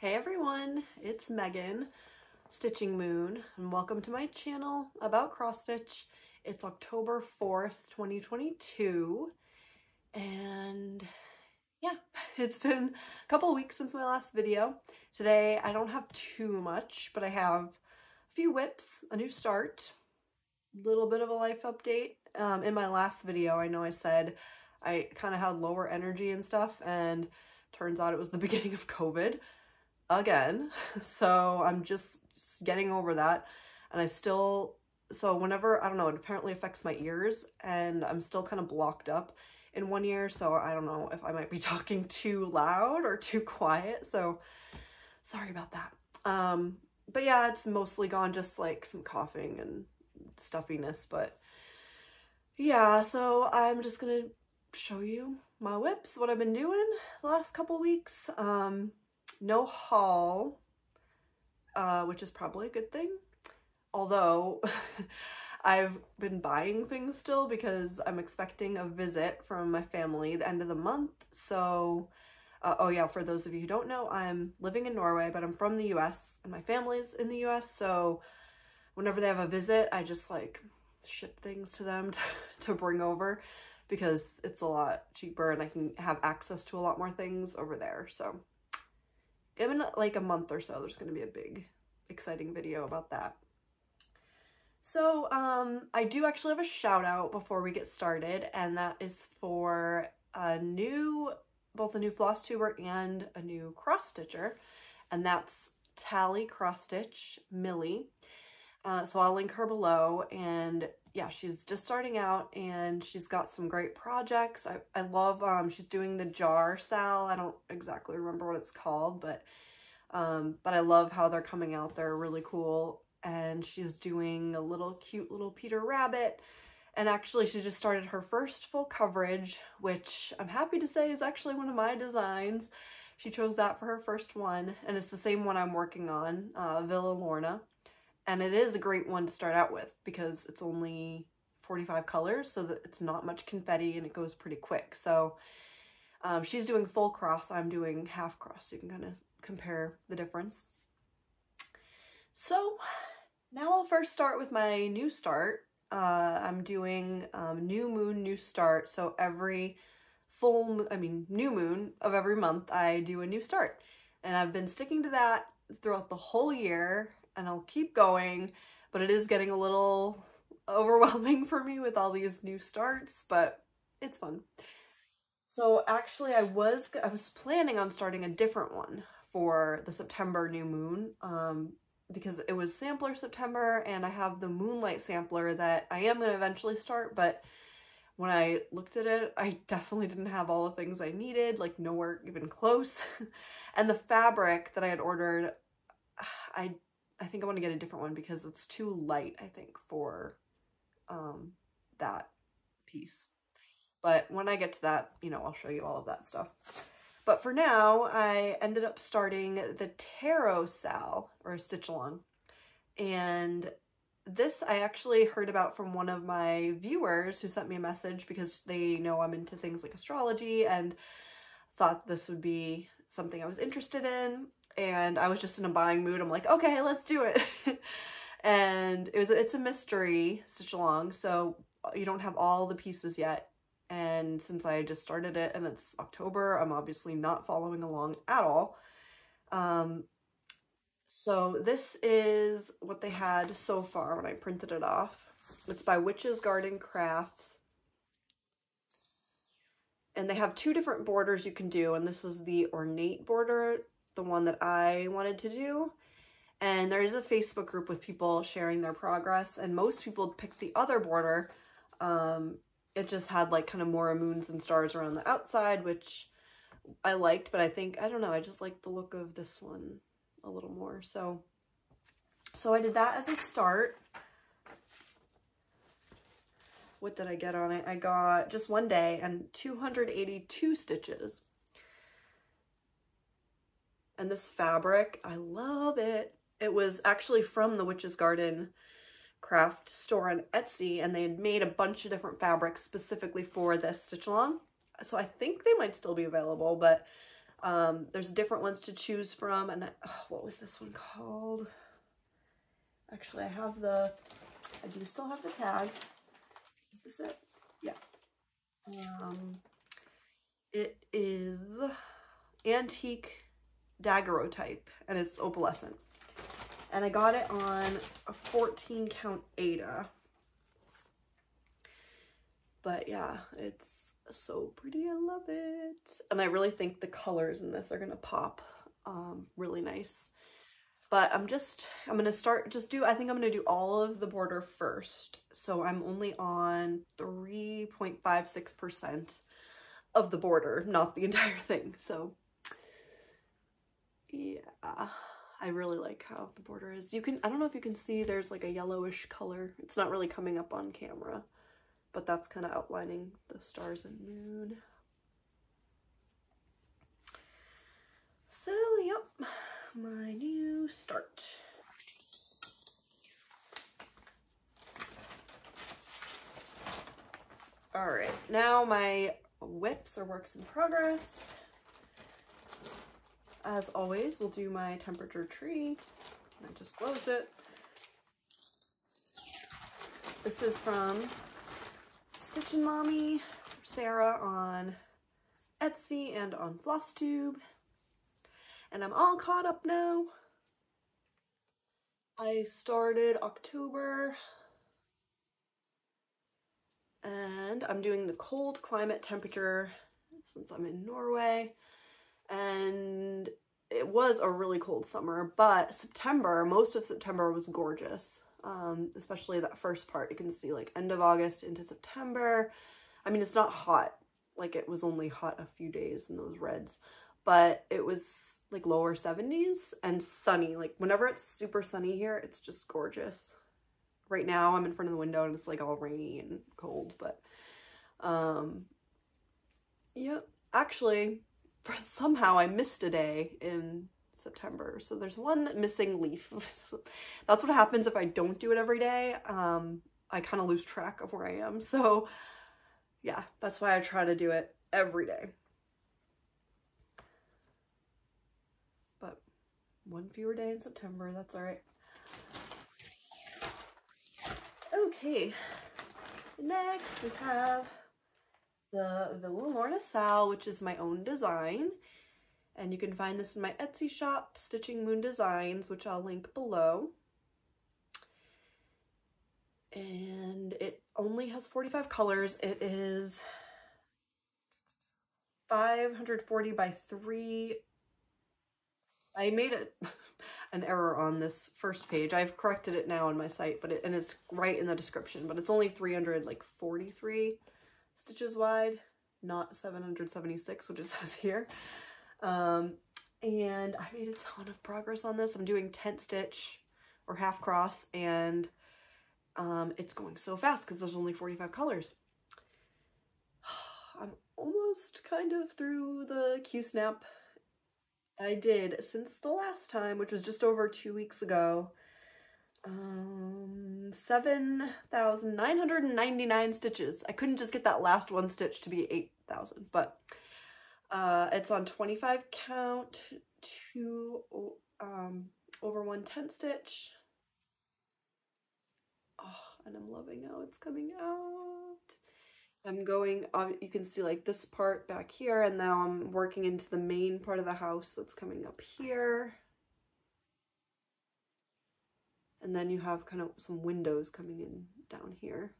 Hey everyone, it's Megan, Stitching Moon, and welcome to my channel about cross stitch. It's October 4th, 2022, and yeah, it's been a couple weeks since my last video. Today I don't have too much, but I have a few whips, a new start, a little bit of a life update. In my last video, I know I said I kind of had lower energy and stuff, and turns out it was the beginning of COVID again. So I'm just getting over that. And I still, so whenever, I don't know, it apparently affects my ears, and I'm still kind of blocked up in one ear. So I don't know if I might be talking too loud or too quiet. So sorry about that. But yeah, it's mostly gone, just like some coughing and stuffiness. But yeah, so I'm just gonna show you my whips, what I've been doing the last couple weeks. No haul, which is probably a good thing. Although I've been buying things still because I'm expecting a visit from my family the end of the month. So, oh yeah, for those of you who don't know, I'm living in Norway, but I'm from the US and my family's in the US. So whenever they have a visit, I just like ship things to them to bring over because it's a lot cheaper and I can have access to a lot more things over there. So in like a month or so, there's going to be a big, exciting video about that. So I do actually have a shout out before we get started, and that is for both a new floss tuber and a new cross stitcher, and that's Tally Cross Stitch Millie. So I'll link her below, and yeah, she's just starting out and she's got some great projects. I love, she's doing the jar sal. I don't exactly remember what it's called, but I love how they're coming out. They're really cool. And she's doing a cute little Peter Rabbit. And actually she just started her first full coverage, which I'm happy to say is actually one of my designs. She chose that for her first one, and it's the same one I'm working on, Villa Lorna. And it is a great one to start out with because it's only 45 colors, so that it's not much confetti and it goes pretty quick. So she's doing full cross, I'm doing half cross, so you can kind of compare the difference. So now I'll first start with my new start. I'm doing new moon, new start. So every new moon of every month, I do a new start. And I've been sticking to that throughout the whole year, and I'll keep going, but it is getting a little overwhelming for me with all these new starts, but it's fun. So actually I was planning on starting a different one for the September new moon, because it was sampler September, and I have the moonlight sampler that I am going to eventually start, but when I looked at it, I definitely didn't have all the things I needed, like nowhere even close. And the fabric that I had ordered, I think I want to get a different one because it's too light, I think, for that piece. But when I get to that, you know, I'll show you all of that stuff. But for now, I ended up starting the Tarot Sal, or Stitch Along. And this I actually heard about from one of my viewers who sent me a message because they know I'm into things like astrology and thought this would be something I was interested in. And I was just in a buying mood. I'm like, okay, let's do it. And it's a mystery stitch along, so you don't have all the pieces yet. And since I just started it and it's October, I'm obviously not following along at all. So this is what they had so far when I printed it off. It's by Witch's Garden Crafts. And they have two different borders you can do, and this is the ornate border, the one that I wanted to do. And there is a Facebook group with people sharing their progress, and most people picked the other border. It just had like kind of more moons and stars around the outside, which I liked, but I don't know, I just like the look of this one a little more. So I did that as a start. What did I get on it? I got just one day and 282 stitches. And this fabric, I love it. It was actually from the Witch's Garden craft store on Etsy, and they had made a bunch of different fabrics specifically for this stitch along. So I think they might still be available, but There's different ones to choose from, and what was this one called? Actually, I do still have the tag. Is this it? Yeah. It is Antique Daguerreotype, and it's opalescent. And I got it on a 14 count Ada. But yeah, it's so pretty. I love it. And I really think the colors in this are gonna pop really nice. But I think I'm gonna do all of the border first. So I'm only on 3.56% of the border, not the entire thing. So yeah, I really like how the border is. I don't know if you can see, there's like a yellowish color. It's not really coming up on camera, but that's kind of outlining the stars and moon. So yep, my new start. All right, now my whips are works in progress. As always, we'll do my temperature tree. I just close it. This is from Stitchin Mommy, Sarah on Etsy and on Flosstube. And I'm all caught up now. I started October and I'm doing the cold climate temperature since I'm in Norway. And it was a really cold summer, but most of September was gorgeous. Especially that first part. You can see like end of August into September. I mean, it's not hot. Like it was only hot a few days in those reds, but it was like lower 70s and sunny. Like whenever it's super sunny here, it's just gorgeous. Right now I'm in front of the window and it's like all rainy and cold, but yeah, actually somehow I missed a day in September, so there's one missing leaf. That's what happens if I don't do it every day. I kind of lose track of where I am, so yeah, that's why I try to do it every day. But one fewer day in September, that's all right. Okay, next we have the Lorna Sal, which is my own design. And you can find this in my Etsy shop, Stitching Moon Designs, which I'll link below. And it only has 45 colors. It is 540 by 3. I made an error on this first page. I've corrected it now on my site, but and it's right in the description, but it's only 343 stitches wide, not 776, which it says here. And I made a ton of progress on this. I'm doing tent stitch or half cross, and it's going so fast because there's only 45 colors. I'm almost kind of through the Q-snap. I did, since the last time, which was just over 2 weeks ago, 7,999 stitches. I couldn't just get that last one stitch to be 8,000, but it's on 25 count, 2 over 1 tent stitch. Oh, and I'm loving how it's coming out. I'm going, you can see like this part back here, and now I'm working into the main part of the house that's coming up here. And then you have kind of some windows coming in down here.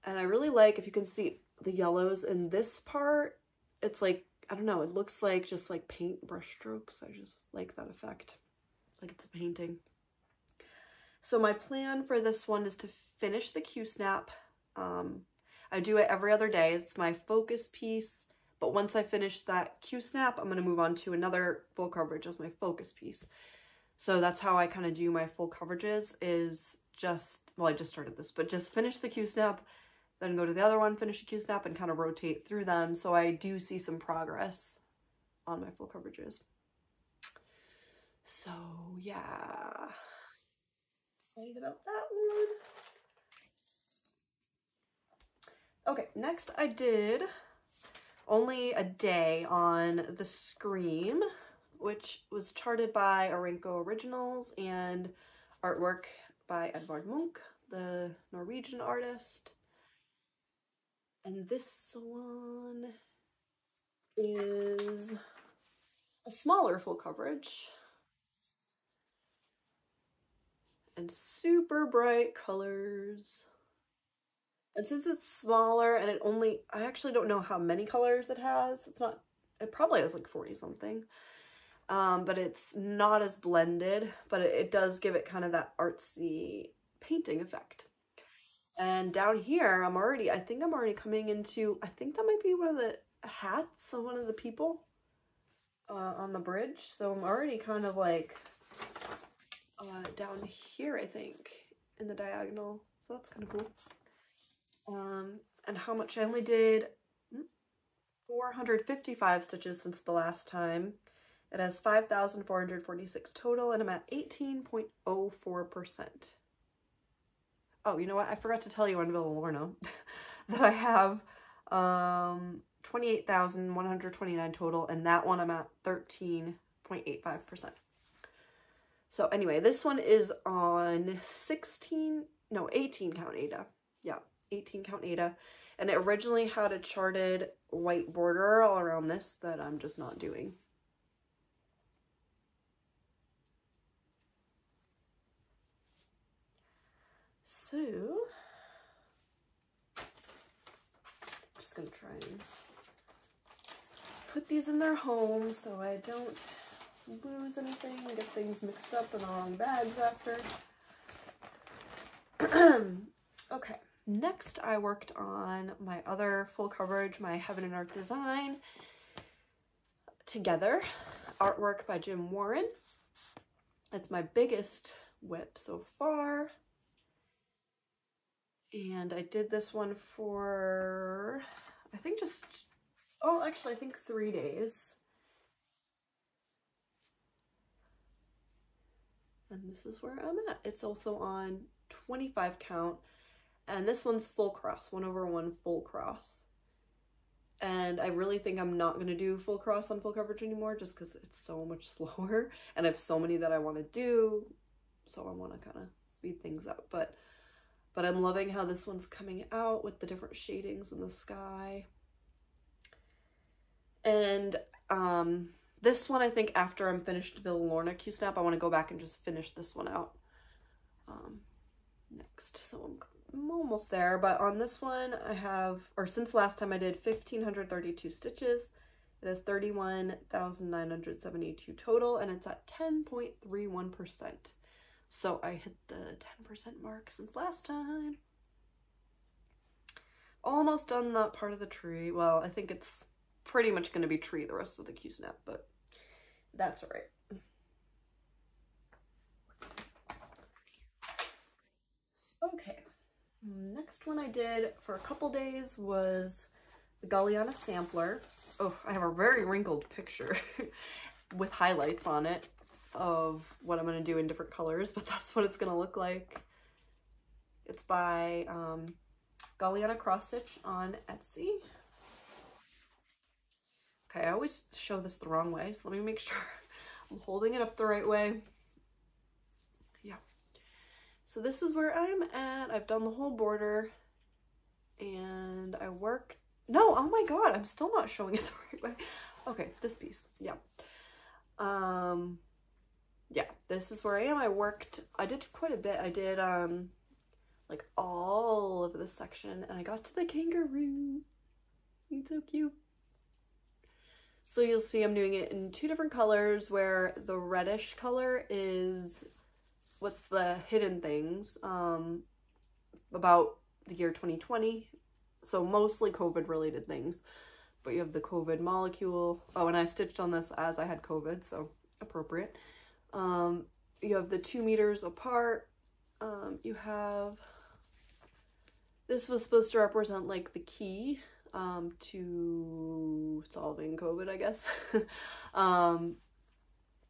And I really like, if you can see the yellows in this part, it's like, I don't know, it looks like just like paint brush strokes. I just like that effect, like it's a painting. So my plan for this one is to finish the Q-snap. I do it every other day. It's my focus piece, but once I finish that Q-snap, I'm going to move on to another full coverage as my focus piece. So that's how I kind of do my full coverages, is just, well, I just started this, but just finish the Q-snap, then go to the other one, finish the Q-snap, and kind of rotate through them. So I do see some progress on my full coverages. So yeah, excited about that one. Okay, next I did only a day on The Scream, which was charted by Orenco Originals and artwork by Edvard Munch, the Norwegian artist. And this one is a smaller full coverage and super bright colors. And since it's smaller and I actually don't know how many colors it has. It probably has like 40 something. But it's not as blended, but it does give it kind of that artsy painting effect. And down here, I think I'm already coming into, I think that might be one of the hats of one of the people on the bridge. So I'm already kind of like down here, I think, in the diagonal. So that's kind of cool. And how much I only did 455 stitches since the last time. It has 5,446 total, and I'm at 18.04%. Oh, you know what? I forgot to tell you on Lorna that I have 28,129 total, and that one I'm at 13.85%. So anyway, this one is on 18 count Ada. Yeah, 18 count Ada. And it originally had a charted white border all around this that I'm just not doing. So, just gonna try and put these in their home so I don't lose anything and get things mixed up in the wrong bags after. Okay, next I worked on my other full coverage, my Heaven and Earth design, Together, artwork by Jim Warren. It's my biggest whip so far. And I did this one for, I think I think 3 days. And this is where I'm at. It's also on 25 count. And this one's full cross, 1/1 full cross. And I really think I'm not going to do full cross on full coverage anymore just because it's so much slower. And I have so many that I want to do. So I want to kind of speed things up. But I'm loving how this one's coming out with the different shadings in the sky. And this one, I think after I'm finished with the Lorna Q-Snap, I want to go back and just finish this one out next. So I'm almost there, but on this one I have, or since last time I did 1,532 stitches. It has 31,972 total, and it's at 10.31%. So I hit the 10% mark since last time. Almost done that part of the tree. Well, I think it's pretty much going to be tree the rest of the Q-Snap, but that's all right. Okay, next one I did for a couple days was the Galliana sampler. Oh, I have a very wrinkled picture with highlights on it of what I'm going to do in different colors, but that's what it's going to look like. It's by Galliana Cross Stitch on Etsy. Okay, I always show this the wrong way, so let me make sure I'm holding it up the right way. Yeah. So this is where I'm at. I've done the whole border, and I worked. No, oh my god, I'm still not showing it the right way. Okay, this piece. Yeah. Yeah, this is where I am. I did quite a bit. I did like all of this section, and I got to the kangaroo. He's so cute. So you'll see I'm doing it in 2 different colors, where the reddish color is what's the hidden things about the year 2020. So mostly COVID related things, but you have the COVID molecule. Oh, and I stitched on this as I had COVID, so appropriate. You have the 2 meters apart. You have, this was supposed to represent like the key to solving COVID, I guess.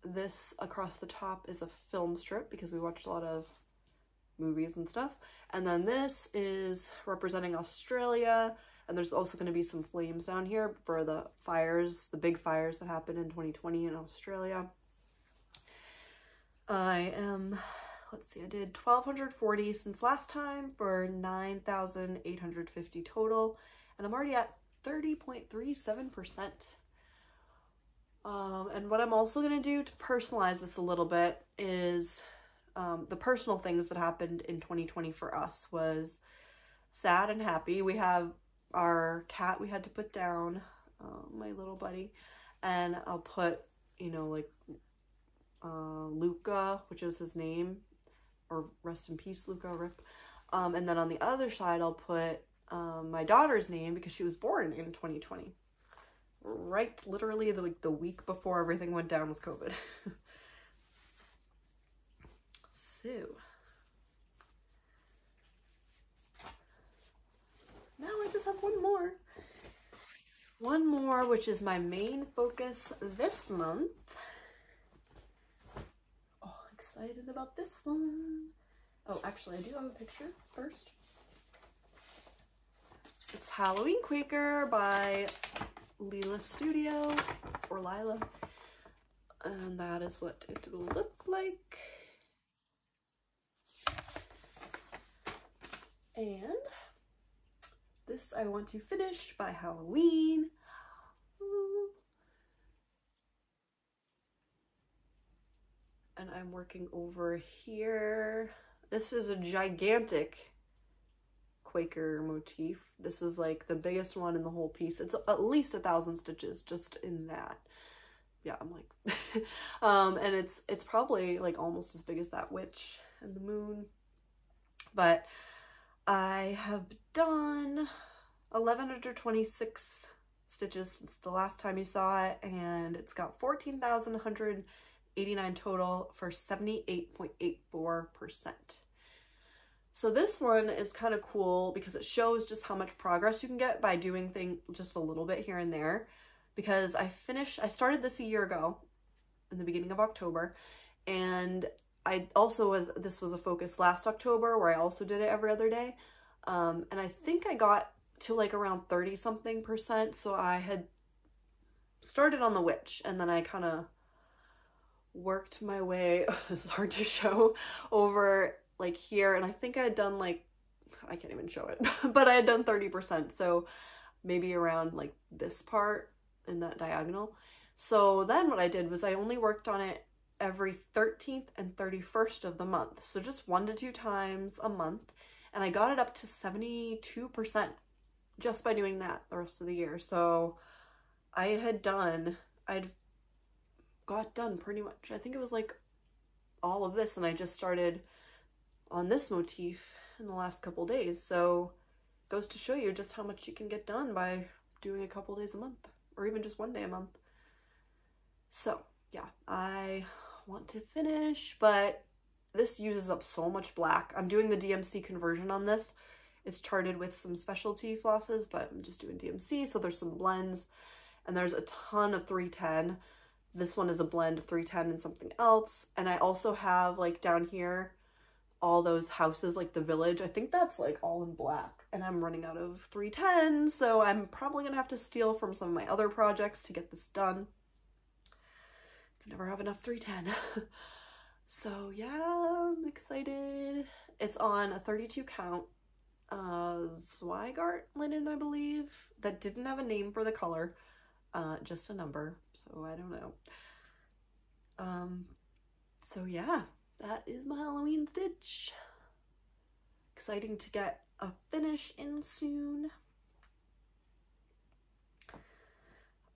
This across the top is a film strip because we watched a lot of movies and stuff. And then this is representing Australia, And there's also going to be some flames down here for the fires, the big fires that happened in 2020 in Australia. I am, let's see, I did 1,240 since last time for 9,850 total. And I'm already at 30.37%. And what I'm also going to do to personalize this a little bit is the personal things that happened in 2020 for us was sad and happy. We have our cat we had to put down, my little buddy, and I'll put, you know, like Luca, which is his name, or rest in peace Luca, rip. And then on the other side I'll put my daughter's name because she was born in 2020, right literally the week before everything went down with COVID. So now I just have one more, which is my main focus this month. Oh, excited about this one. Oh, actually, I do have a picture first. It's Halloween Quaker by Lila Studio, or Lila. And that is what it will look like. And this I want to finish by Halloween. And I'm working over here. This is a gigantic Quaker motif. This is like the biggest one in the whole piece. It's at least 1,000 stitches just in that. Yeah, I'm like, and it's probably like almost as big as that witch and the moon. But I have done 1,126 stitches since the last time you saw it, and it's got 14,189 total for 78.84%. So this one is kind of cool because it shows just how much progress you can get by doing things just a little bit here and there. Because I started this a year ago in the beginning of October, and this was a focus last October where I also did it every other day. And I think I got to like around 30 something percent. So I had started on the witch, and then I kind of worked my way, this is hard to show, over like here. And I think I had done like, I can't even show it, but I had done 30%. So maybe around like this part in that diagonal. So then what I did was I only worked on it every 13th and 31st of the month. So just 1 to 2 times a month. And I got it up to 72% just by doing that the rest of the year. So I'd got done pretty much, I think it was like all of this, and I just started on this motif in the last couple days. So it goes to show you just how much you can get done by doing a couple days a month, or even just 1 day a month. So yeah, I want to finish, but this uses up so much black. I'm doing the DMC conversion on this. It's charted with some specialty flosses, but I'm just doing DMC, so there's some blends, and there's a ton of 310. This one is a blend of 310 and something else. And I also have like down here all those houses, like the village. I think that's like all in black, and I'm running out of 310, so I'm probably gonna have to steal from some of my other projects to get this done. Can never have enough 310. So yeah, I'm excited. It's on a 32 count Zweigart linen, I believe, that didn't have a name for the color, just a number, so I don't know. So yeah, that is my Halloween stitch. Exciting to get a finish in soon.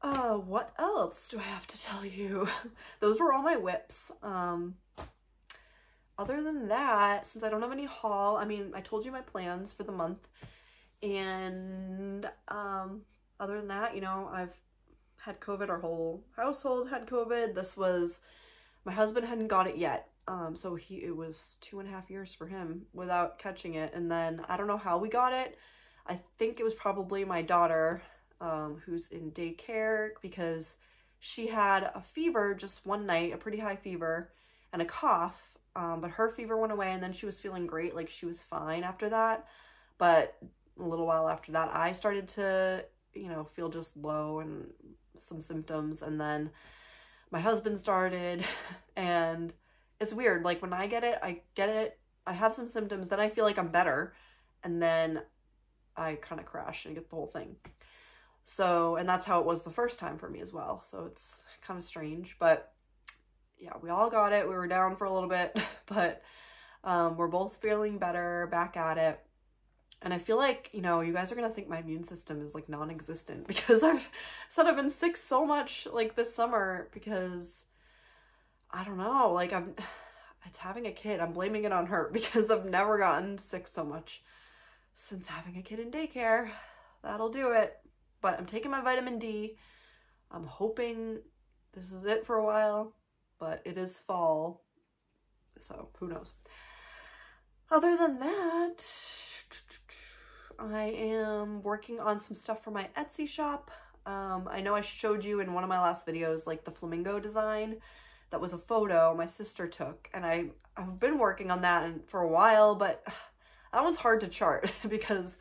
What else do I have to tell you? Those were all my whips. Other than that, since I don't have any haul, I mean, I told you my plans for the month, and other than that, you know, I've had COVID, our whole household had COVID. This was, my husband hadn't got it yet, so it was 2.5 years for him without catching it, and then I don't know how we got it. I think it was probably my daughter, who's in daycare, because she had a fever just one night, a pretty high fever, and a cough, but her fever went away, and then she was feeling great, like she was fine after that. But a little while after that, I started to, you know, feel just low and some symptoms. And then my husband started, and it's weird. Like when I get it, I have some symptoms, then I feel like I'm better. And then I kind of crash and get the whole thing. So, and that's how it was the first time for me as well. So it's kind of strange, but yeah, we all got it. We were down for a little bit, but we're both feeling better, back at it. And I feel like, you know, you guys are going to think my immune system is like non-existent because I've said I've been sick so much like this summer because I don't know, like it's having a kid. I'm blaming it on her because I've never gotten sick so much since having a kid in daycare. That'll do it. But I'm taking my vitamin D. I'm hoping this is it for a while, but it is fall, so who knows. Other than that, I am working on some stuff for my Etsy shop. I know I showed you in one of my last videos, like the flamingo design. That was a photo my sister took, and I've been working on that for a while, but that one's hard to chart because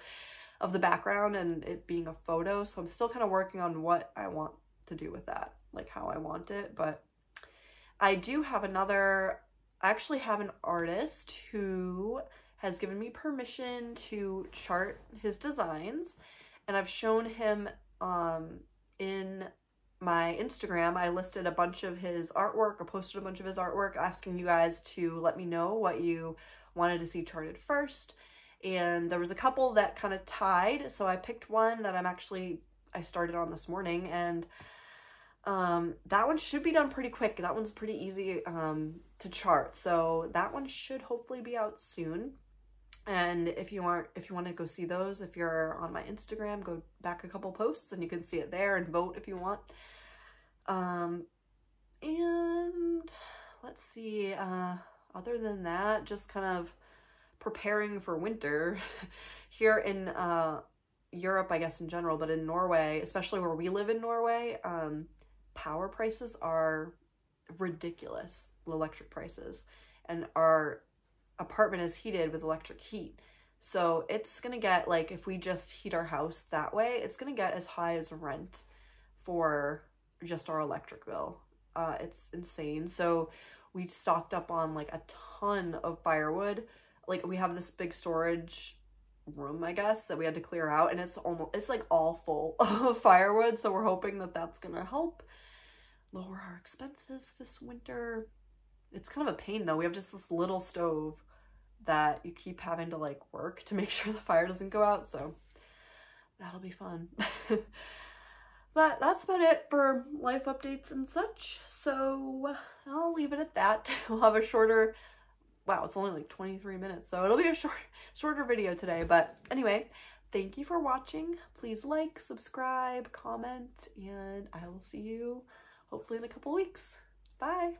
of the background and it being a photo. So I'm still kind of working on what I want to do with that, like how I want it. But I do have I actually have an artist who has given me permission to chart his designs, and I've shown him in my Instagram. I listed a bunch of his artwork, or posted a bunch of his artwork, asking you guys to let me know what you wanted to see charted first. And there was a couple that kind of tied, so I picked one that I started on this morning, and that one should be done pretty quick. That one's pretty easy to chart, so that one should hopefully be out soon. And if you want to go see those, if you're on my Instagram, go back a couple posts and you can see it there and vote if you want. And let's see, other than that, just kind of preparing for winter here in Europe, I guess in general, but in Norway, especially where we live in Norway, power prices are ridiculous, electric prices, and our apartment is heated with electric heat. So it's gonna get, like, if we just heat our house that way, it's gonna get as high as rent for just our electric bill. It's insane. So we stocked up on like a ton of firewood. Like we have this big storage room, I guess, that we had to clear out, and it's like all full of firewood. So we're hoping that that's gonna help lower our expenses this winter. It's kind of a pain though. We have just this little stove that you keep having to like work to make sure the fire doesn't go out. So that'll be fun. But that's about it for life updates and such. So I'll leave it at that. We'll have a shorter, wow, it's only like 23 minutes. So it'll be a shorter video today. But anyway, thank you for watching. Please like, subscribe, comment, and I will see you hopefully in a couple weeks. Bye.